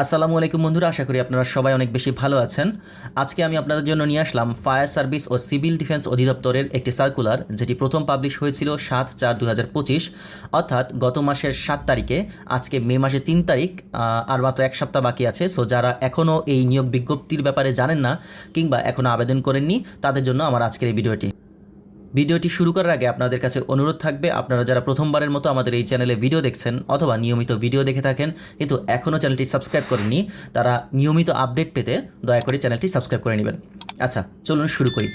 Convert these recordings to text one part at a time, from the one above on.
আসসালামু আলাইকুম বন্ধুরা, আশা করি আপনারা সবাই অনেক বেশি ভালো আছেন। আজকে আমি আপনাদের জন্য নিয়ে আসলাম ফায়ার সার্ভিস ও সিভিল ডিফেন্স অধিদপ্তরের একটি সার্কুলার, যেটি প্রথম পাবলিশ হয়েছিল 7/4/2025, অর্থাৎ গত মাসের 7 তারিখে। আজকে মে মাসের 3 তারিখ, আর মাত্র এক সপ্তাহ বাকি আছে। সো যারা এখনও এই নিয়োগ বিজ্ঞপ্তির ব্যাপারে জানেন না কিংবা এখনও আবেদন করেননি, তাদের জন্য আমার আজকের এই ভিডিওটি শুরু করার আগে আপনাদের কাছে অনুরোধ থাকবে, আপনারা যারা প্রথমবারের মতো আমাদের এই চ্যানেলে ভিডিও দেখছেন অথবা নিয়মিত ভিডিও দেখে থাকেন কিন্তু এখনও চ্যানেলটি সাবস্ক্রাইব করেননি, তারা নিয়মিত আপডেট পেতে দয়া করে চ্যানেলটি সাবস্ক্রাইব করে নেবেন। আচ্ছা, চলুন শুরু করি।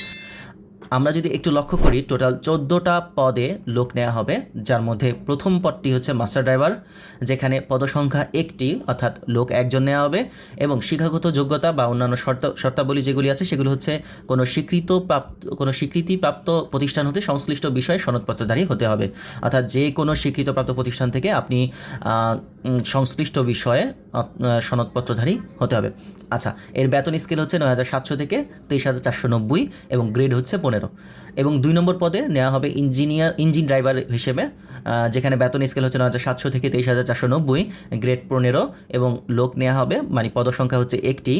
আমরা যদি একটু লক্ষ্য করি, টোটাল 14টা পদে লোক নেওয়া হবে, যার মধ্যে প্রথম পদটি হচ্ছে মাস্টার ড্রাইভার, যেখানে পদসংখ্যা একটি, অর্থাৎ লোক একজন নেওয়া হবে। এবং শিক্ষাগত যোগ্যতা বা অন্যান্য শর্তাবলী যেগুলি আছে সেগুলো হচ্ছে কোনো স্বীকৃতিপ্রাপ্ত প্রতিষ্ঠান হতে সংশ্লিষ্ট বিষয়ে সনদপত্রধারী হতে হবে। অর্থাৎ যে কোনো স্বীকৃতপ্রাপ্ত প্রতিষ্ঠান থেকে আপনি সংশ্লিষ্ট বিষয়ে সনদপত্রধারী হতে হবে। আচ্ছা, এর বেতন স্কেল হচ্ছে 9,700 থেকে 23,490 এবং গ্রেড হচ্ছে 15। এবং 2 নম্বর পদে নেওয়া হবে ইঞ্জিন ড্রাইভার হিসেবে, যেখানে বেতন স্কেল হচ্ছে 9,700 থেকে 23,490, গ্রেড 15 এবং লোক নেওয়া হবে, মানে পদসংখ্যা হচ্ছে একটি।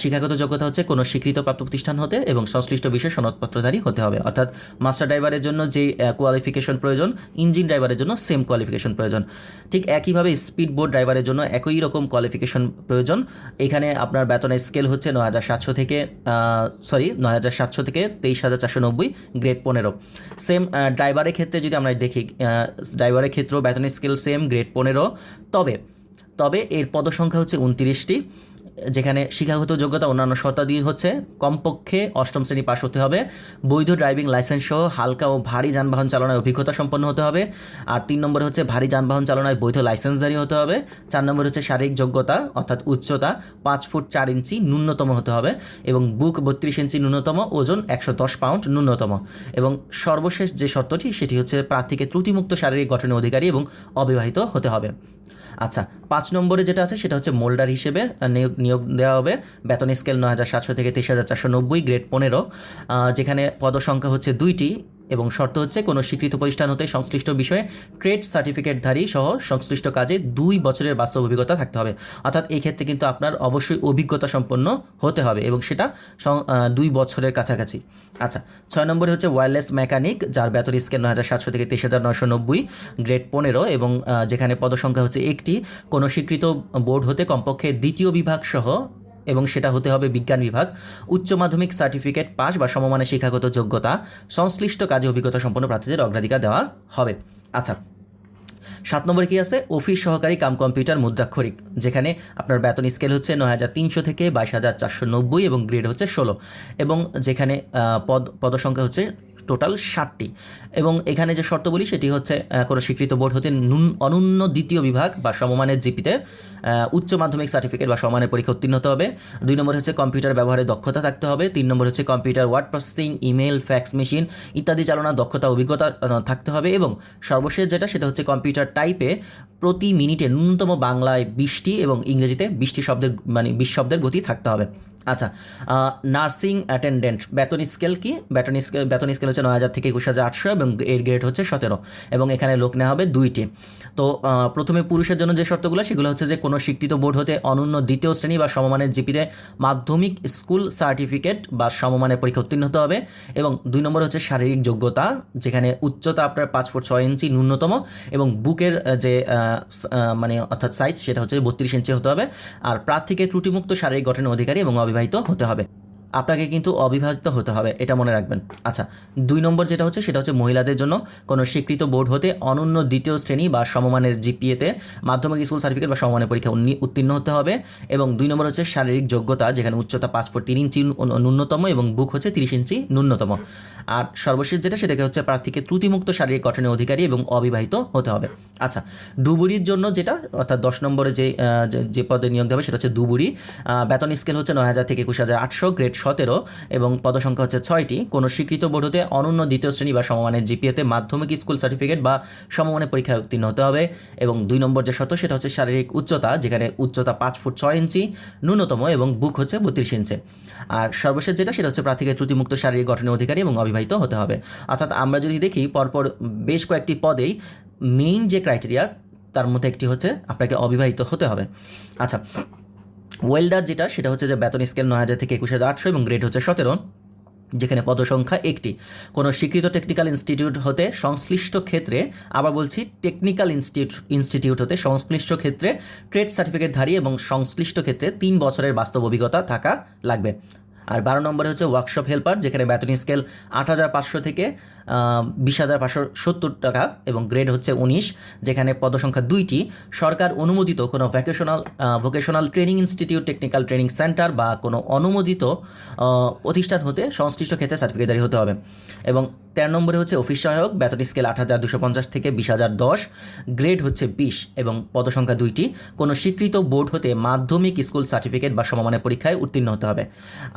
শিক্ষাগত যোগ্যতা হচ্ছে কোনো স্বীকৃতপ্রাপ্ত প্রতিষ্ঠান হতে এবং সংশ্লিষ্ট বিষয়ে সনদপত্রধারী হতে হবে। অর্থাৎ মাস্টার ড্রাইভারের জন্য যে কোয়ালিফিকেশন প্রয়োজন, ইঞ্জিন ড্রাইভারের জন্য সেম কোয়ালিফিকেশন প্রয়োজন। ঠিক একইভাবে স্পিড বোট ড্রাইভারের জন্য একই রকম কোয়ালিফিকেশন প্রয়োজন। এখানে আপনার বেতনের স্কেল হচ্ছে 9,700 থেকে 23,490, গ্রেড 15। সেম ড্রাইভারের ক্ষেত্রে যদি আমরা দেখি, ড্রাইভারের ক্ষেত্রেও বেতনের স্কেল সেম, গ্রেড 15। তবে এর পদসংখ্যা হচ্ছে 29টি, যেখানে শিক্ষাগত যোগ্যতা অন্যান্য শর্তাদি হচ্ছে কমপক্ষে 8ম শ্রেণী পাস হতে হবে, বৈধ ড্রাইভিং লাইসেন্স সহ হালকা ও ভারী যানবাহন চালনায় অভিজ্ঞতা সম্পন্ন হতে হবে। আর 3 নম্বরে হচ্ছে ভারী যানবাহন চালনায় বৈধ লাইসেন্সধারী হতে হবে। 4 নম্বরে হচ্ছে শারীরিক যোগ্যতা, অর্থাৎ উচ্চতা 5 ফুট 4 ইঞ্চি ন্যূনতম হতে হবে এবং বুক 32 ইঞ্চি ন্যূনতম, ওজন 110 পাউন্ড ন্যূনতম। এবং সর্বশেষ যে শর্তটি সেটি হচ্ছে প্রার্থীকে ত্রুটিমুক্ত শারীরিক গঠনের অধিকারী এবং অবিবাহিত হতে হবে। আচ্ছা, 5 নম্বরে যেটা আছে সেটা হচ্ছে মোল্ডার হিসেবে নিয়োগ দেওয়া হবে। বেতন স্কেল 9,700 থেকে 23,490, গ্রেড 15, যেখানে পদসংখ্যা হচ্ছে 2টি এবং শর্ত হচ্ছে কোনো স্বীকৃত প্রতিষ্ঠান হতে সংশ্লিষ্ট বিষয়ে ট্রেড সার্টিফিকেটধারী সহ সংশ্লিষ্ট কাজে 2 বছরের বাস্তব অভিজ্ঞতা থাকতে হবে। অর্থাৎ এই ক্ষেত্রে কিন্তু আপনার অবশ্যই অভিজ্ঞতা সম্পন্ন হতে হবে এবং সেটা 2 বছরের কাছাকাছি। আচ্ছা, 6 নম্বরে হচ্ছে ওয়্যারলেস মেকানিক, যার বেতন স্কেল 9,700 থেকে 23,990, গ্রেড 15 এবং যেখানে পদসংখ্যা হচ্ছে একটি, কোনো স্বীকৃত বোর্ড হতে কমপক্ষে 2য় বিভাগ সহ, এবং সেটা হতে হবে বিজ্ঞান বিভাগ, উচ্চ মাধ্যমিক সার্টিফিকেট পাস বা সমমানের শিক্ষাগত যোগ্যতা, সংশ্লিষ্ট কাজে অভিজ্ঞতা সম্পন্ন প্রার্থীদের অগ্রাধিকার দেওয়া হবে। আচ্ছা, 7 নম্বরে কী আছে, অফিস সহকারী কাম কম্পিউটার মুদ্রাক্ষরিক, যেখানে আপনার বেতন স্কেল হচ্ছে 9,300 থেকে 22,490 এবং গ্রেড হচ্ছে 16 এবং যেখানে পদসংখ্যা হচ্ছে টোটাল 60টি। এবং এখানে যে শর্ত বলি সেটি হচ্ছে কোনো স্বীকৃত বোর্ড হতে অনন্য 2য় বিভাগ বা সমমানের জিপিতে উচ্চ মাধ্যমিক সার্টিফিকেট বা সমমানের পরীক্ষা উত্তীর্ণ হতে হবে। 2 নম্বর হচ্ছে কম্পিউটার ব্যবহারের দক্ষতা থাকতে হবে। 3 নম্বর হচ্ছে computer word processing, email, fax machine ইত্যাদি চালানোর দক্ষতা অভিজ্ঞতা থাকতে হবে। এবং সর্বশেষ যেটা সেটা হচ্ছে কম্পিউটার টাইপে প্রতি মিনিটে ন্যূনতম বাংলায় 20টি এবং ইংরেজিতে 20টি শব্দের, মানে 20 শব্দের গতি থাকতে হবে। আচ্ছা, নার্সিং অ্যাটেন্ডেন্ট বেতন স্কেল কি? বেতন স্কেল হচ্ছে 9,000 থেকে 21,800 এবং এর গ্রেড হচ্ছে 17 এবং এখানে লোক নেওয়া হবে 2টি। তো প্রথমে পুরুষের জন্য যে শর্তগুলো সেগুলো হচ্ছে যে কোনো স্বীকৃত বোর্ড হতে অনন্য 2য় শ্রেণী বা সমমানের জিপিতে মাধ্যমিক স্কুল সার্টিফিকেট বা সমমানের পরীক্ষা উত্তীর্ণ হতে হবে। এবং 2 নম্বর হচ্ছে শারীরিক যোগ্যতা, যেখানে উচ্চতা আপনার 5 ফুট 6 ইঞ্চি ন্যূনতম এবং বুকের যে মানে অর্থাৎ সাইজ সেটা হচ্ছে 32 ইঞ্চি হতে হবে। আর প্রার্থীকে ত্রুটিমুক্ত শারীরিক গঠনের অধিকারী এবং অবিবাহিত হতে হবে। আপনাকে কিন্তু অবিবাহিত হতে হবে, এটা মনে রাখবেন। আচ্ছা, 2 নম্বর যেটা হচ্ছে সেটা হচ্ছে মহিলাদের জন্য কোনো স্বীকৃত বোর্ড হতে অনন্য 2য় শ্রেণী বা সমমানের জিপিএতে মাধ্যমিক স্কুল সার্টিফিকেট বা সমমানের পরীক্ষা উত্তীর্ণ হতে হবে। এবং 2 নম্বর হচ্ছে শারীরিক যোগ্যতা, যেখানে উচ্চতা 5 ফুট 3 ইঞ্চি ন্যূনতম এবং বুক হচ্ছে 30 ইঞ্চি ন্যূনতম। আর সর্বশেষ যেটা সেটাকে হচ্ছে প্রার্থীকে ত্রুটিমুক্ত শারীরিক গঠনের অধিকারী এবং অবিবাহিত হতে হবে। আচ্ছা, ডুবুরির জন্য যেটা, অর্থাৎ 10 নম্বরে যে পদে নিয়োগ দেবে সেটা হচ্ছে ডুবুরি। বেতন স্কেল হচ্ছে 9,000 থেকে 21,800, গ্রেড 17 এবং পদসংখ্যা হচ্ছে 6টি। কোনো স্বীকৃত বোর্ড হতে অনন্য 2য় শ্রেণী বা সমমানের জিপিএতে মাধ্যমিক স্কুল সার্টিফিকেট বা সমমানের পরীক্ষায় উত্তীর্ণ হতে হবে। এবং 2 নম্বর যে শর্ত সেটা হচ্ছে শারীরিক উচ্চতা, যেখানে উচ্চতা 5 ফুট 6 ইঞ্চি ন্যূনতম এবং বুক হচ্ছে 32 ইঞ্চি। আর সর্বশেষ যেটা সেটা হচ্ছে প্রার্থীকে ত্রুটিমুক্ত শারীরিক গঠনের অধিকারী এবং অবিবাহিত হতে হবে। অর্থাৎ আমরা যদি দেখি পরপর বেশ কয়েকটি পদেই মেইন যে ক্রাইটেরিয়া তার মধ্যে একটি হচ্ছে আপনাকে অবিবাহিত হতে হবে। আচ্ছা, ওয়েল্ডার যেটা সেটা হচ্ছে যে বেতন স্কেল 9,000 থেকে 21,800 এবং গ্রেড হচ্ছে 17, যেখানে পদসংখ্যা একটি। কোনো স্বীকৃত টেকনিক্যাল ইনস্টিটিউট হতে সংশ্লিষ্ট ক্ষেত্রে, আবার বলছি টেকনিক্যাল ইনস্টিটিউট হতে সংশ্লিষ্ট ক্ষেত্রে ট্রেড সার্টিফিকেটধারী এবং সংশ্লিষ্ট ক্ষেত্রে 3 বছরের বাস্তব অভিজ্ঞতা থাকা লাগবে। আর 12 নম্বরে হচ্ছে ওয়ার্কশপ হেল্পার, যেখানে বেতন স্কেল 8,500 থেকে 20,570 টাকা এবং গ্রেড হচ্ছে 19, যেখানে পদসংখ্যা 2টি। সরকার অনুমোদিত কোনো vocational training institute, technical training centre বা কোনো অনুমোদিত প্রতিষ্ঠান হতে সংশ্লিষ্ট ক্ষেত্রে সার্টিফিকেটধারী হতে হবে। এবং 13 নম্বরে হচ্ছে অফিস সহায়ক, বেতন স্কেল 8,250 থেকে 20,010, গ্রেড হচ্ছে 20 এবং পদসংখ্যা 2টি। কোনো স্বীকৃত বোর্ড হতে মাধ্যমিক স্কুল সার্টিফিকেট বা সমমানের পরীক্ষায় উত্তীর্ণ হতে হবে।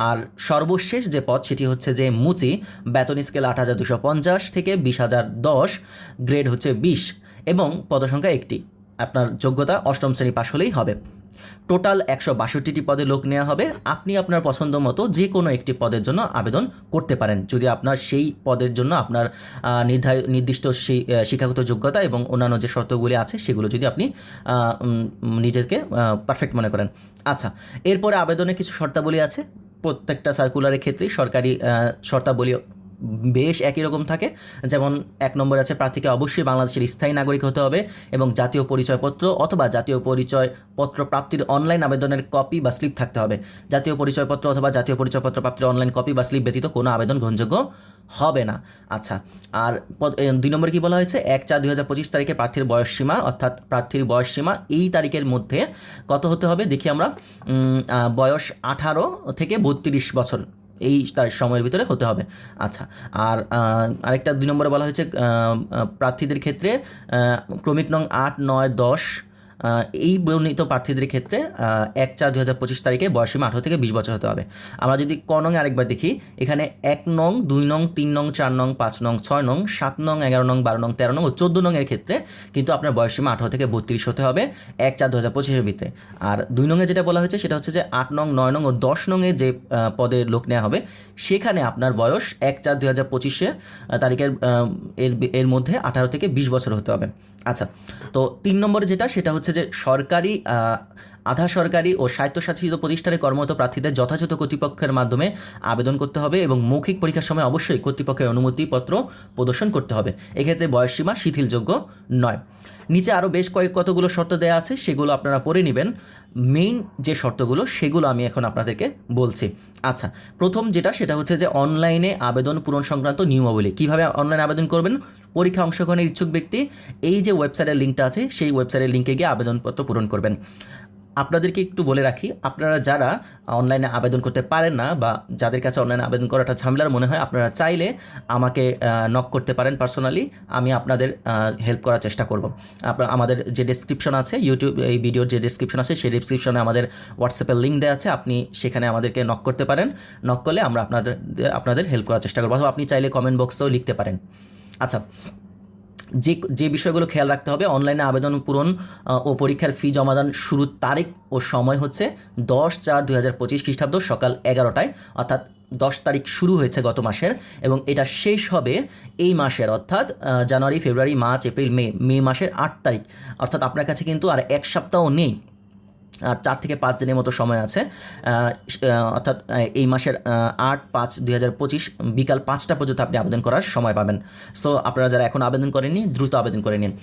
আর সর্বশেষ যে পদ সেটি হচ্ছে যে মুচি, বেতন স্কেল 8,250 থেকে 20,010, গ্রেড হচ্ছে 20 এবং পদসংখ্যা একটি। আপনার যোগ্যতা 8ম শ্রেণী পাশ হলেই হবে। টোটাল 162টি পদে লোক নেওয়া হবে। আপনি আপনার পছন্দ মতো যে কোনো একটি পদের জন্য আবেদন করতে পারেন, যদি আপনার সেই পদের জন্য আপনার নির্দিষ্ট সেই শিক্ষাগত যোগ্যতা এবং অন্যান্য যে শর্তগুলি আছে সেগুলো যদি আপনি নিজেকে পারফেক্ট মনে করেন। আচ্ছা, এরপরে আবেদনের কিছু শর্তাবলী আছে। প্রত্যেকটা সার্কুলারের ক্ষেত্রেই সরকারি শর্তাবলী বেশ একই রকম থাকে। যেমন 1 নম্বরে আছে প্রার্থীকে অবশ্যই বাংলাদেশের স্থায়ী নাগরিক হতে হবে এবং জাতীয় পরিচয়পত্র অথবা জাতীয় পরিচয়পত্র প্রাপ্তির অনলাইন আবেদনের কপি বা স্লিপ থাকতে হবে। জাতীয় পরিচয়পত্র অথবা জাতীয় পরিচয়পত্র প্রাপ্তির অনলাইন কপি বা স্লিপ ব্যতীত কোনো আবেদন গ্রহণযোগ্য হবে না। আচ্ছা, আর 2 নম্বরে কী বলা হয়েছে, 1/4/2025 তারিখে প্রার্থীর বয়সসীমা, অর্থাৎ প্রার্থীর বয়সসীমা এই তারিখের মধ্যে কত হতে হবে দেখি আমরা, বয়স 18 থেকে 32 বছর এই তার সময়ের ভিতরে হতে হবে। আচ্ছা, আর আরেকটা 2 নম্বরে বলা হয়েছে প্রার্থীদের ক্ষেত্রে ক্রমিক নং 8, 9, 10 এই বর্ণিত প্রার্থীদের ক্ষেত্রে 1/4/2025 তারিখে বয়সীমা 18 থেকে 20 বছর হতে হবে। আমরা যদি ক নং আরেকবার দেখি, এখানে 1 নং, 2 নং, 3 নং, 4 নং, 5 নং, 6 নং, 7 নং, 11 নং, 12 নং, 13 নং ও 14 নং এর ক্ষেত্রে কিন্তু আপনার বয়সীমা 18 থেকে 32 হতে হবে 1/4/2025 ভিতরে। আর 2 নংয়ে যেটা বলা হয়েছে সেটা হচ্ছে যে 8 নং, 9 নং ও 10 নংয়ে যে পদে লোক নেওয়া হবে সেখানে আপনার বয়স 1/4/2025 তারিখের এর মধ্যে 18 থেকে 20 বছর হতে হবে। আচ্ছা, তো 3 নম্বরে যেটা সেটা হচ্ছে যে সরকারি, আধা সরকারি ও স্বায়ত্তশাসিত প্রতিষ্ঠানে কর্মরত প্রার্থীদের যথাযথ কর্তৃপক্ষের মাধ্যমে আবেদন করতে হবে এবং মৌখিক পরীক্ষার সময় অবশ্যই কর্তৃপক্ষের অনুমতিপত্র প্রদর্শন করতে হবে। এক্ষেত্রে বয়সসীমা শিথিলযোগ্য নয়। নিচে আরও বেশ কতগুলো শর্ত দেওয়া আছে, সেগুলো আপনারা পড়ে নেবেন। মেইন যে শর্তগুলো সেগুলো আমি এখন আপনাদেরকে বলছি। আচ্ছা, প্রথম যেটা সেটা হচ্ছে যে অনলাইনে আবেদন পূরণ সংক্রান্ত নিয়মাবলী। কীভাবে অনলাইনে আবেদন করবেন? পরীক্ষা অংশগ্রহণের ইচ্ছুক ব্যক্তি এই যে ওয়েবসাইটের লিঙ্কটা আছে সেই ওয়েবসাইটের লিঙ্কে গিয়ে আবেদনপত্র পূরণ করবেন। আপনাদেরকে একটু বলে রাখি, আপনারা যারা অনলাইনে আবেদন করতে পারেন না বা যাদের কাছে অনলাইনে আবেদন করাটা ঝামেলার মনে হয়, আপনারা চাইলে আমাকে নক করতে পারেন পার্সোনালি, আমি আপনাদের হেল্প করার চেষ্টা করব। আমাদের যে ডেসক্রিপশন আছে, ইউটিউব এই ভিডিওর যে ডেসক্রিপশন আছে সেই ডেসক্রিপশনে আমাদের হোয়াটসঅ্যাপের লিঙ্ক দেওয়া আছে, আপনি সেখানে আমাদেরকে নক করতে পারেন। নক করলে আমরা আপনাদের হেল্প করার চেষ্টা করবো, অথবা আপনি চাইলে কমেন্ট বক্সেও লিখতে পারেন। আচ্ছা, যে বিষয়গুলো খেয়াল রাখতে হবে, অনলাইনে আবেদন পূরণ ও পরীক্ষার ফি জমাদান শুরুর তারিখ ও সময় হচ্ছে 10/4/2025 খ্রিস্টাব্দ সকাল 11টায়, অর্থাৎ 10 তারিখ শুরু হয়েছে গত মাসের এবং এটা শেষ হবে এই মাসের, অর্থাৎ জানুয়ারি, ফেব্রুয়ারি, মার্চ, এপ্রিল, মে মাসের 8 তারিখ। অর্থাৎ আপনার কাছে কিন্তু আর 1 সপ্তাহ নেই, আর 4 থেকে 5 দিনের মতো সময় আছে। অর্থাৎ এই মাসের 8/5/2025 বিকাল 5টা পর্যন্ত আপনি আবেদন করার সময় পাবেন। সো আপনারা যারা এখন আবেদন করেননি দ্রুত আবেদন করে নিন।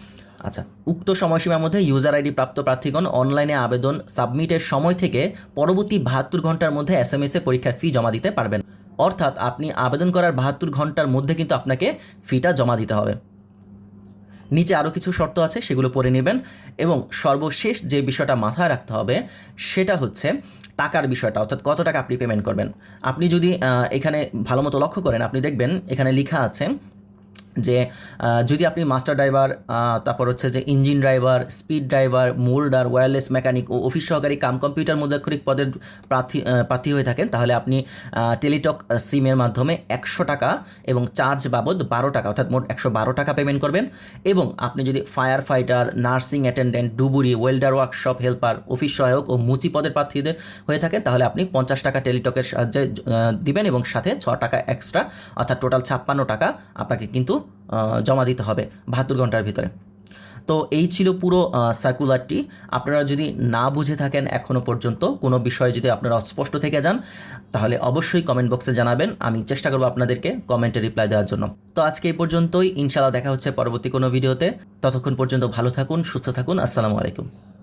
আচ্ছা, উক্ত সময়সীমার মধ্যে ইউজার আইডি প্রাপ্ত প্রার্থীগণ অনলাইনে আবেদন সাবমিটের সময় থেকে পরবর্তী 72 ঘন্টার মধ্যে SMS-এ পরীক্ষার ফি জমা দিতে পারবেন। অর্থাৎ আপনি আবেদন করার 72 ঘন্টার মধ্যে কিন্তু আপনাকে ফিটা জমা দিতে হবে। নিচে আরও কিছু শর্ত আছে, সেগুলো পড়ে নেবেন। এবং সর্বশেষ যে বিষয়টা মাথায় রাখতে হবে সেটা হচ্ছে টাকার বিষয়টা, অর্থাৎ কত টাকা আপনি পেমেন্ট করবেন। আপনি যদি এখানে ভালো মতো লক্ষ্য করেন, আপনি দেখবেন এখানে লেখা আছে যে যদি আপনি মাস্টার ড্রাইভার, তারপর হচ্ছে যে engine driver, speed driver, moulder, wireless mechanic ও অফিস সহকারী কম্পিউটার মুদ্রাক্ষরিক পদের প্রার্থী হয়ে থাকেন, তাহলে আপনি টেলিটক সিমের মাধ্যমে 100 টাকা এবং চার্জ বাবদ 12 টাকা, অর্থাৎ মোট 112 টাকা পেমেন্ট করবেন। এবং আপনি যদি ফায়ার ফাইটার, নার্সিং অ্যাটেন্ডেন্ট, ডুবুরি, ওয়েল্ডার, ওয়ার্কশপ হেল্পার, অফিস সহায়ক ও মুচি পদের প্রার্থীদের হয়ে থাকেন, তাহলে আপনি 50 টাকা টেলিটকের সাহায্যে দিবেন এবং সাথে 6 টাকা এক্সট্রা, অর্থাৎ টোটাল 56 টাকা আপনাকে কিন্তু জমা দিতে হবে 72 ঘন্টার ভিতরে। তো এই ছিল পুরো সার্কুলারটি। আপনারা যদি না বুঝে থাকেন এখনও পর্যন্ত কোনো বিষয়ে যদি আপনারা অস্পষ্ট থেকে যান, তাহলে অবশ্যই কমেন্ট বক্সে জানাবেন। আমি চেষ্টা করবো আপনাদেরকে কমেন্টে রিপ্লাই দেওয়ার জন্য। তো আজকে এই পর্যন্তই, ইনশাআল্লাহ দেখা হচ্ছে পরবর্তী কোনো ভিডিওতে। ততক্ষণ পর্যন্ত ভালো থাকুন, সুস্থ থাকুন। আসসালামু আলাইকুম।